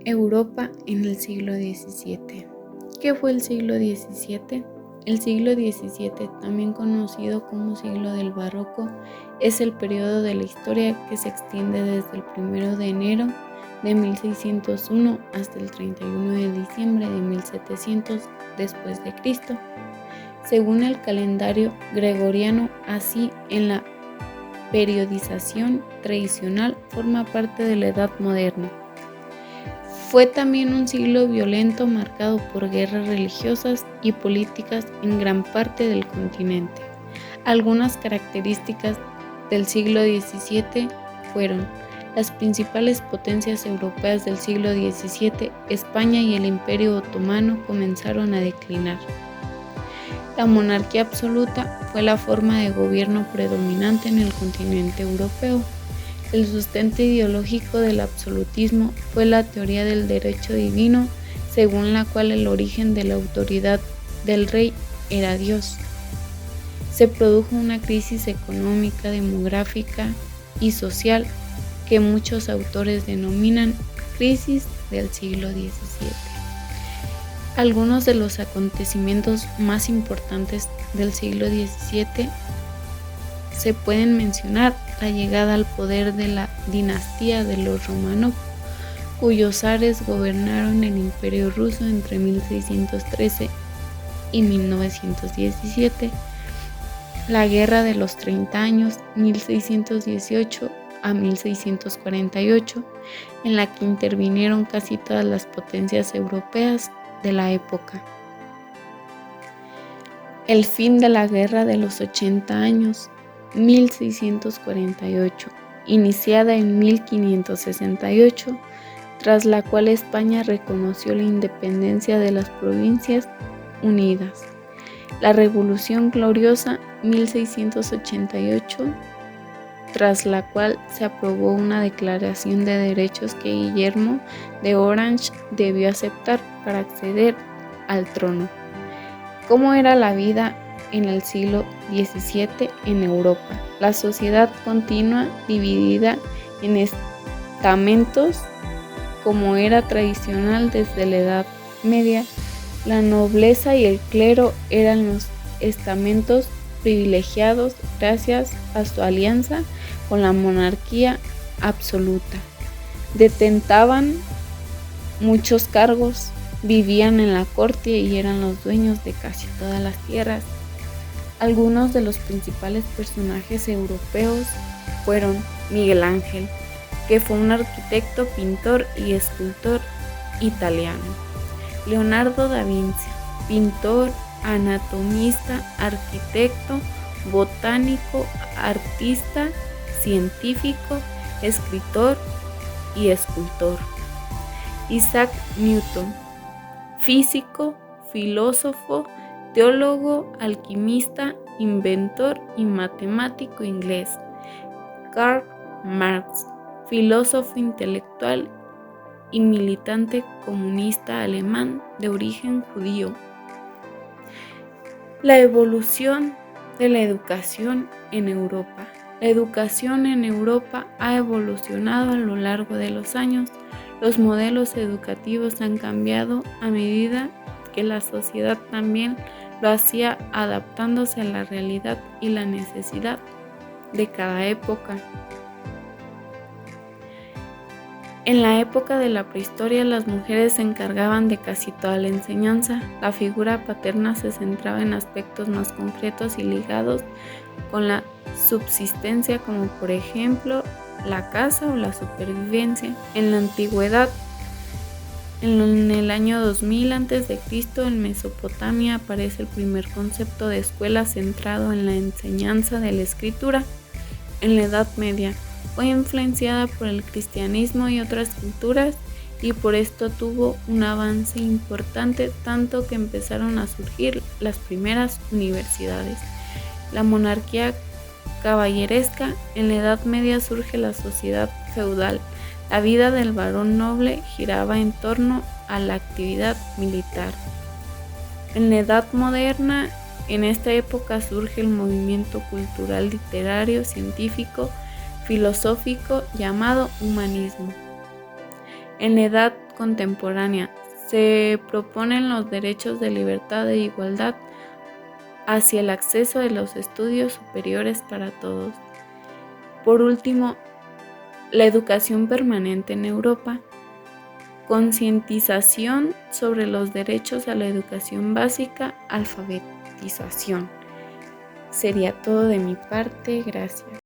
Europa en el siglo XVII. ¿Qué fue el siglo XVII? El siglo XVII, también conocido como siglo del Barroco, es el periodo de la historia que se extiende desde el 1 de enero de 1601 hasta el 31 de diciembre de 1700 después de Cristo. Según el calendario gregoriano, así en la periodización tradicional forma parte de la Edad Moderna. Fue también un siglo violento marcado por guerras religiosas y políticas en gran parte del continente. Algunas características del siglo XVII fueron: las principales potencias europeas del siglo XVII, España y el Imperio Otomano, comenzaron a declinar. La monarquía absoluta fue la forma de gobierno predominante en el continente europeo. El sustento ideológico del absolutismo fue la teoría del derecho divino, según la cual el origen de la autoridad del rey era Dios. Se produjo una crisis económica, demográfica y social que muchos autores denominan crisis del siglo XVII. Algunos de los acontecimientos más importantes del siglo XVII se pueden mencionar: la llegada al poder de la dinastía de los Románov, cuyos zares gobernaron el Imperio ruso entre 1613 y 1917, la Guerra de los 30 años, 1618 a 1648, en la que intervinieron casi todas las potencias europeas de la época. El fin de la Guerra de los 80 años, 1648, iniciada en 1568, tras la cual España reconoció la independencia de las Provincias Unidas. La Revolución Gloriosa, 1688, tras la cual se aprobó una declaración de derechos que Guillermo de Orange debió aceptar para acceder al trono. ¿Cómo era la vida en el siglo XVII en Europa? La sociedad continua dividida en estamentos, como era tradicional desde la Edad Media. La nobleza y el clero eran los estamentos privilegiados gracias a su alianza con la monarquía absoluta. Detentaban muchos cargos, vivían en la corte y eran los dueños de casi todas las tierras. Algunos de los principales personajes europeos fueron Miguel Ángel, que fue un arquitecto, pintor y escultor italiano; Leonardo da Vinci, pintor, anatomista, arquitecto, botánico, artista, científico, escritor y escultor; Isaac Newton, físico, filósofo, teólogo, alquimista, inventor y matemático inglés; Karl Marx, filósofo intelectual y militante comunista alemán de origen judío. La evolución de la educación en Europa. La educación en Europa ha evolucionado a lo largo de los años. Los modelos educativos han cambiado a medida que la sociedad también lo hacía, adaptándose a la realidad y la necesidad de cada época. En la época de la prehistoria, las mujeres se encargaban de casi toda la enseñanza. La figura paterna se centraba en aspectos más concretos y ligados con la subsistencia, como por ejemplo la caza o la supervivencia. En la antigüedad, en el año 2000 a.C., en Mesopotamia aparece el primer concepto de escuela centrado en la enseñanza de la escritura. En la Edad Media fue influenciada por el cristianismo y otras culturas, y por esto tuvo un avance importante, tanto que empezaron a surgir las primeras universidades. La monarquía caballeresca. En la Edad Media surge la sociedad feudal. La vida del varón noble giraba en torno a la actividad militar. En la Edad Moderna, en esta época surge el movimiento cultural, literario, científico, filosófico llamado humanismo. En la edad contemporánea se proponen los derechos de libertad e igualdad hacia el acceso de los estudios superiores para todos. Por último, la educación permanente en Europa, concientización sobre los derechos a la educación básica, alfabetización. Sería todo de mi parte, gracias.